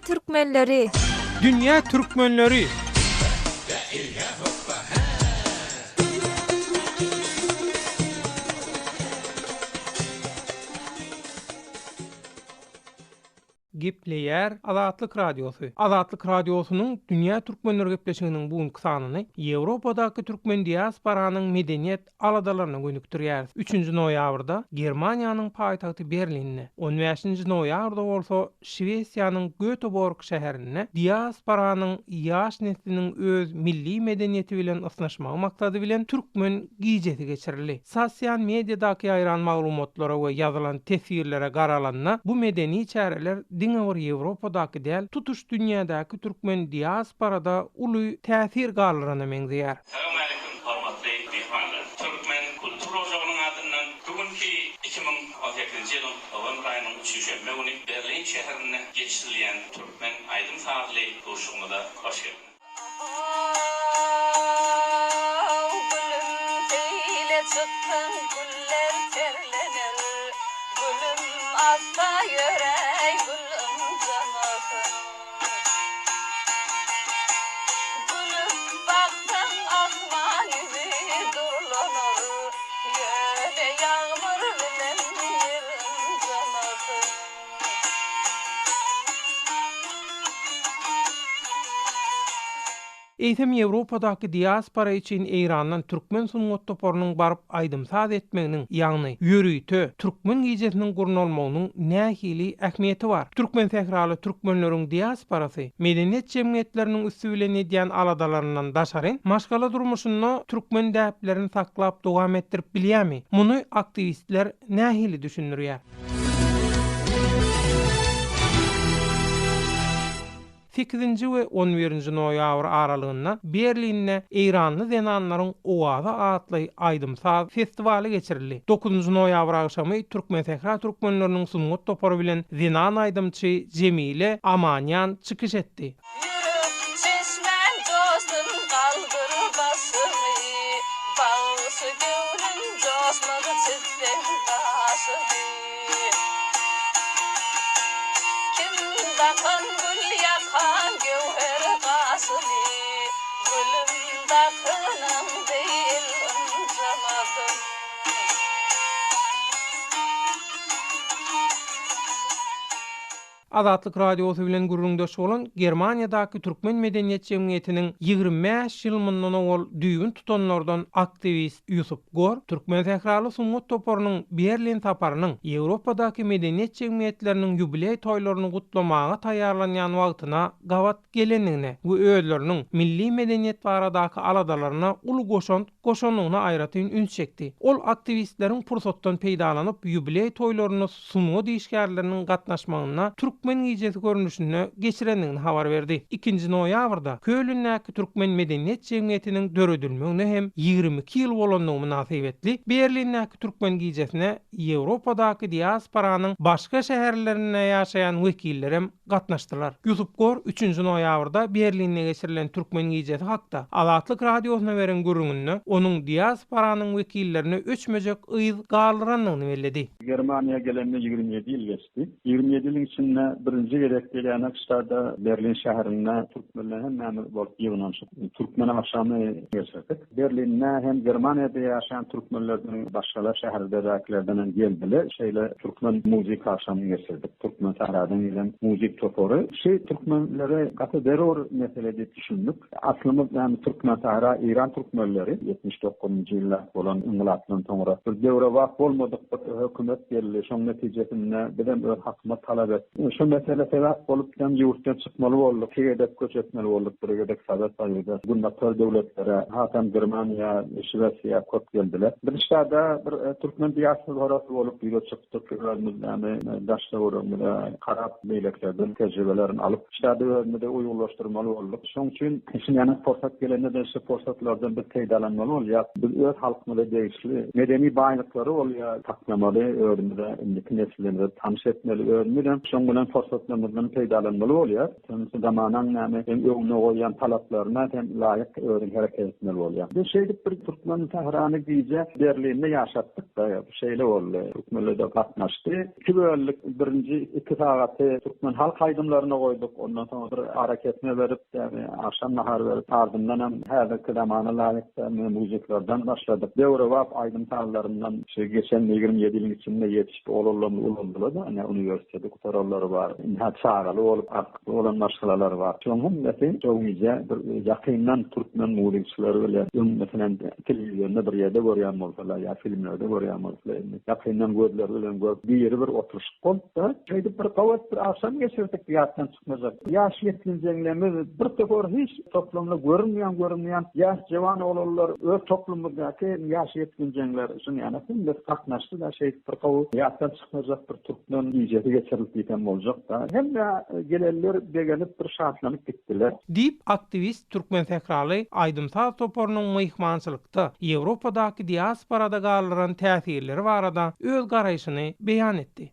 Türkmenleri. Dünya Türkmenleri. Gepleyer Azatlyk Radiosu. Azatlyk Radiosunyň Dünya Türkmenleri gepleşiginiň bugünkü sanyny Ýewropadaky türkmen diasporanyň medeniýet aladalaryna gönükdirýär. 3-nji noýabrda Germaniýanyň paýtagty Berlinne, 15-nji noýabrda bolsa Şwesiýanyň Göteborg şäherine diasporanyň ýaş nesliniň öz milli medeniýeti bilen ysnaşmak maksady bilen türkmen giýjesi geçirildi. Sosial mediadaky ýaýran maglumatlara we ýazylan tesirlere garalanna bu medeni çäreler diňewir Ýewropadaky däl, tutuş dünýädäki türkmen diasporada uly täsir galdyryna meňzeýär. Assalamu alaykum hormatly mehmanlar. Türkmen kultur ojagynyň adyndan bugünkü 2018-nji ýylyň nowembr aýynyň 3-nji günü Berlin şäherine geçirilýän türkmen aýdym saatly goşugyna hoş geldiniz. Çıktın güller terlenir, gülüm azda yörey, gülüm canasın. Gülüm baktın asman yüzü durlanır, yöre yağmur bilen yerim canasın. Eýsem Ýewropadaky diaspora üçin Eýrandan türkmen sungat toporunyň baryp aýdymsaz etmeginiň, ýagny ýörüýtü, türkmen giýjesiniň gurnalmagynyň nähili ähmiýeti bar. Türkmen sähraly türkmenleriň diasporasy medeniýet jemgyýetleriniň üstü bilen edýän aladalaryndan daşaryn maşgala durmuşyny türkmen däplerini saklap dowam etdirip bilýärmi? Muny aktivistler nähili düşünürýär? 8-nji we 11-nji noýabr aralygynda Berlinne Eýranly zenanlaryň owaza atly aýdymsaz festiwali geçirildi. 9-njy noýabr agşamy türkmen sähra türkmenleriniň sungat toporu bilen zenan aýdymçy Jemile Amanyan çykyş etdi. Yürüp çeşmen dostum kaldır başımı, bağısı gönlüm coşmadı çizsen taşımı. Kim bakın gül yakan gövher kasımı, gülüm bakınım değil unutamadım. Azatlyk Radiosu bilen gurulňdaş bolan Germaniýadaky türkmen medeniýet jemgyýetiniň 25 ýyl mundan owal düýbün tutanlardan aktivist Ýusup Gor, türkmen sähraly sungat toporunyň Berlin saparynyň Ýewropadaky medeniýet jemgyýetleriniň ýubiley toýlaryny gutlamaga taýýarlanýan wagtyna gawat gelenigine we özleriniň milli medeniýet baradaky aladalaryna uly goşanyna aýratyn ün çekdi. Ol aktivistleriň pursatdan peýdalanyp ýubiley toýlaryna sungat işgärleriniň gatnaşmagyna türkmen giýjesi görnüşini geçirendigini habar berdi. 2-nji noýabrda Kölndäki türkmen medeniýet jemgyýetiniň döredilmegine hem 22 ýyl bolandygy münasibetli Berlindäki türkmen giýjesine Ýewropadaky diasporanyň başga şäherlerinde ýaşaýan wekiller hem gatnaşdylar. Ýusup Gor 3-nji noýabrda Berlinde geçirilen türkmen giýjesi hakda Azatlyk Radiosyna beren görüňünde onuň diasporanyň wekillerini öçmejek ýyl galdyrandygyny belledi. Germaniýa gelenine 27 ýyl geçdi. 27 ýylyň içinde birinji gerek gelýän ştada Berlin şäherinde türkmenler hem näme bolup ýygnanşyp türkmen akşamy geçirdik. Berlinne hem Germaniýada ýaşaýan türkmenlerden başgalar şäherlerdekilerden geldiler. Şeýle türkmen muzyk akşamy geçirdik. Türkmen sähradan gelen muzyk toporu. Türkmenlere gaty deror meselede düşündik. Aslymyz ýani türkmen sähra Iran türkmenleri 79-njy ýyllar bolan inqilapdan soňra bir döwre wagt bolmadyk hökümet geldi. Şoň netijesinde bilen öz hakyma talap etdi. Şu mesele sebäp bolup hem ýurtdan çykmaly boldyk, edep köçetmeli boldyk, bir gedek Sowet Soýuzy, gunnatör döwletlere, hatam Germaniýa, Şwesiýa köp geldiler. Bir şada bir türkmen diasporasy bolup ýüre çykdyk, ýani daşlawrymda karap beýleklerden tejribelerini alyp şada öňünde uýgurlaşdyrmaly boldyk. Şoň üçin ýani forsat gelende de şu forsatlardan bir peýdalanmaly bolýar. Biz öz halkymyza degişli medeni baýlyklary bolýar, taklamaly, öňünde indiki nesillerle tanış etmeli, öňünde şoň bilen forsatlarından peýdalanmaly bolýar. Hem zamanan näme hem öňüne goýan talaplaryna hem laýyk öwrün hareket etmeli bolýar. Bu şeýle bir Türkmen Tehrany giýje Berlinde ýaşatdyk da şeýle boldy. Türkmenlerde gatnaşdy. 2 bölük birinji 2 sagaty Türkmen halk aýdymlaryna goýduk. Ondan soň bir hareketine berip ýani akşam nahar berip ardyndan hem häzirki zamana laýyk muziklerden başladyk. Döwre wagt aýdym tarlaryndan geçen 27 ýylyň içinde ýetişip olurlar da ýani uniwersitede kutarallary bar. Inhat çağraly bolup aktyw bolan maşgalalar bar. Şoňam meselem joýyja bir ýakyndan Türkmen muziklçylary bilen ümmetinen telewizionyna bir ýerde görýän bolsalar ýa filmlerde görýän bolsalar ýakyndan gözler bilen bir oturuşyp bolsa şeýle bir gowat bir akşam geçirdik ýatdan çykmazak. Ýaş ýetginjeňlerimiz bir tökür hiç toplumda görünmeýän ýaş jawan olanlar öz toplumyndaky ýaş ýetginjeňler üçin ýani bir gatnaşdy da şeýle bir gowat ýatdan çykmazak bir Türkmen ýyjy geçirilip ýeten boljak da hem de gelenler begelip bir şatlanyp gitdiler. Dip aktivist Türkmen Tehrany Aýdymsaz toporunyň myhmançylykda Ýewropadaky diasporada galyran täsirleri barada öz garaýşyny beýan etdi.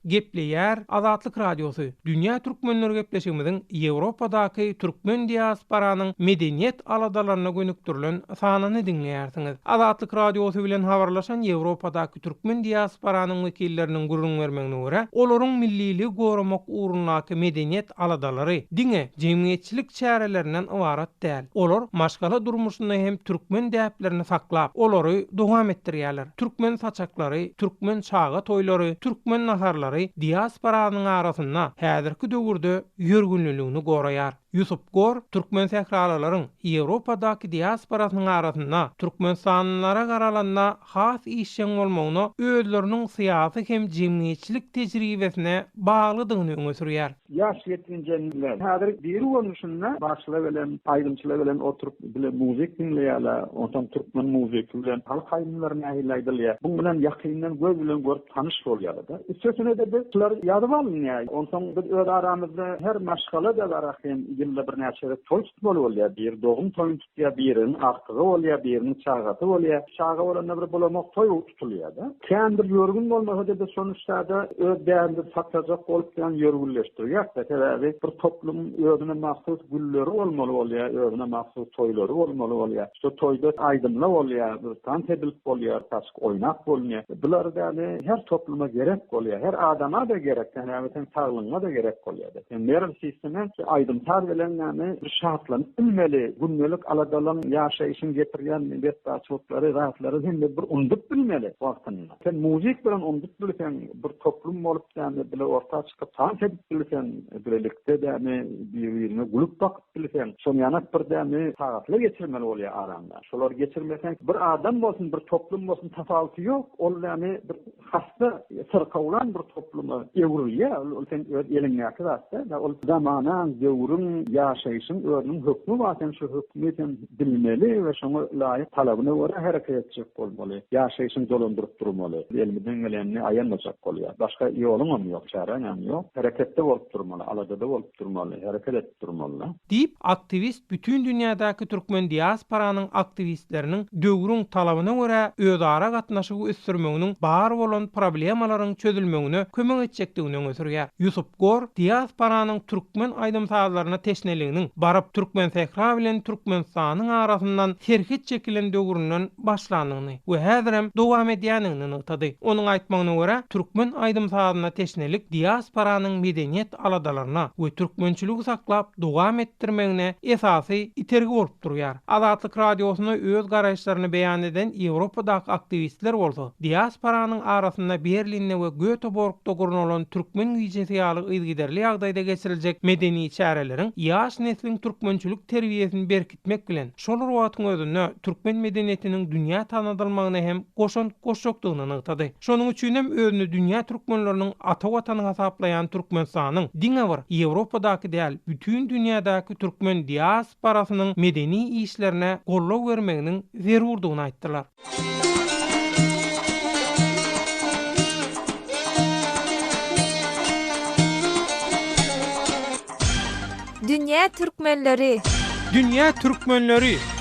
Gepleýär Azatlyk Radiosu. Dünýä türkmenleri gepleşigimiziň Ýewropadaky türkmen diasporanyň medeniýet aladalaryna gönüktirilen sanyny dinleýärsiňiz. Azatlyk Radiosu bilen habarlaşan Ýewropadaky türkmen diasporanyň wekilleriniň gurrun bermegine görä, olaryň millilik goramak uğrundaky medeniýet aladalary diňe jemgyýetçilik çärelerinden ibarat däl. Olar maşgala durmuşynda hem türkmen däplerini saklap, olary dowam etdirýärler. Türkmen saçaklary, türkmen çaga toýlary, türkmen naharlary diasporanyň arasynda häzirki döwürde ýörgünlüligini goraýar. Yusuf Gor, Türkmen sehralaryň Ýewropadaky diasporasynyň arasynda Türkmenstanlara garalanda has işçiň bolmagyny özleriniň syýasy hem jemgyýetçilik tejribesine baglydygyny öňe sürýär. Ýaş ýetginjeňler häzir bir boluşynda başly bilen aýdymçylar bilen oturup bilen muzik dinleýärler. Ondan Türkmen muzyky bilen halk aýdymlaryny aýlaýdylýar. Bu bilen ýakyndan göz bilen görüp tanyş bolýar da. Üstüne de bizler ýadyp alynýar. Ondan biz öz aramyzda her maşgala da barahym ýylda bir näçe toý tutmaly bolýar. Bir dogum toýun tutýar, biriniň artygy bolýar, biriniň çagaty bolýar. Çaga bolanda bir bolamak toý tutulýar da. Kän bir ýörgün bolmasa da sonuçda öz däwrinde saklajak bolup bilen ýörgünleşdirýär. Täze bir toplum özüne mahsus gülleri bolmaly bolýar, özüne mahsus toýlary bolmaly bolýar. Şu toýda aýdymlar bolýar, bir tantebil bolýar, taşk oýnak bolýar. Bular da her topluma gerek bolýar, her adama da gerek, ýani sen saglygyna da gerek bolýar. Yani nerem sistemen aýdymtar bilen näme bir şartlanyp bilmeli, gündelik aladalan ýaşaýyşyny getirýän betbaçylyklary, rahatlary hemme bir undup bilmeli wagtynda. Sen muzik bilen undup bilsen, bir toplum bolup ýani bile ortağa çykyp tantebil bilsen, birlikde däme bir-birine gulup bakyp bilsen, şonu ýanak bir däme sagatly geçirmeli bolýar aranda. Şolar geçirmesen bir adam bolsun, bir toplum bolsun tafawaty ýok. Ol däme bir hasta sırkawlan bir topluma ewrilýär. Ol sen eliňäki da ol zamanan döwrün ýaşaýyşyň özüniň hökmü bar, sen şu hökmüden bilmeli we şoňa laýyk talabyna görä hareket etjek bolmaly. Ýaşaýyşyň dolandyryp durmaly. Elmiden gelenini aýanmajak bolýar. Başga ýolum ýok, çaran ýok. Hareketde bolup durmaly, aladada bolup durmaly, hareket etip durmaly. Dip aktivist bütün dünýädäki türkmen diasporanyň aktivistleriniň döwrüň talabyna görä özara gatnaşygy ösdürmeginiň bar bolan problemalaryň çözülmegine kömek etjekdigini öňe sürýär. Yusuf Gor, diasporanyň türkmen aýdymsazlaryna teşneliginiň baryp türkmen sehra bilen Türkmenstanyň arasyndan serhit çekilen döwründen başlandygyny we häzirem dowam edýänini ýetdi. Onuň aýtmagyna görä, türkmen aýdymsazyna teşnelik diasporanyň medeniýet aladalaryna we türkmençiligi saklap dowam etdirmegine esasy itergi bolup durýar. Azatlyk Radiosyna öz garaýşlaryny beýan eden Ýewropadaky aktivistler bolsa, diasporanyň arasynda Berlinde we Göteborgda gurulan türkmen giýjesiýaly ýygyderli ýagdaýda geçiriljek medeni çäreleriň ýaş neslin türkmençilik terbiýesini berkitmek bilen şol wagtyň özünde türkmen medeniýetiniň dünýä tanadylmagyna hem goşokdygyny ýetdi. Şonuň üçin hem özüni dünýä türkmenleriniň ata watanyny hasaplayan Türkmenistanyň diňe bir Ýewropadaky däl, bütün dünýädäki türkmen diasporasynyň medeni işlerine gollaw bermeginiň zerurdygyny aýtdylar. Dünya Türkmenleri. Dünya Türkmenleri.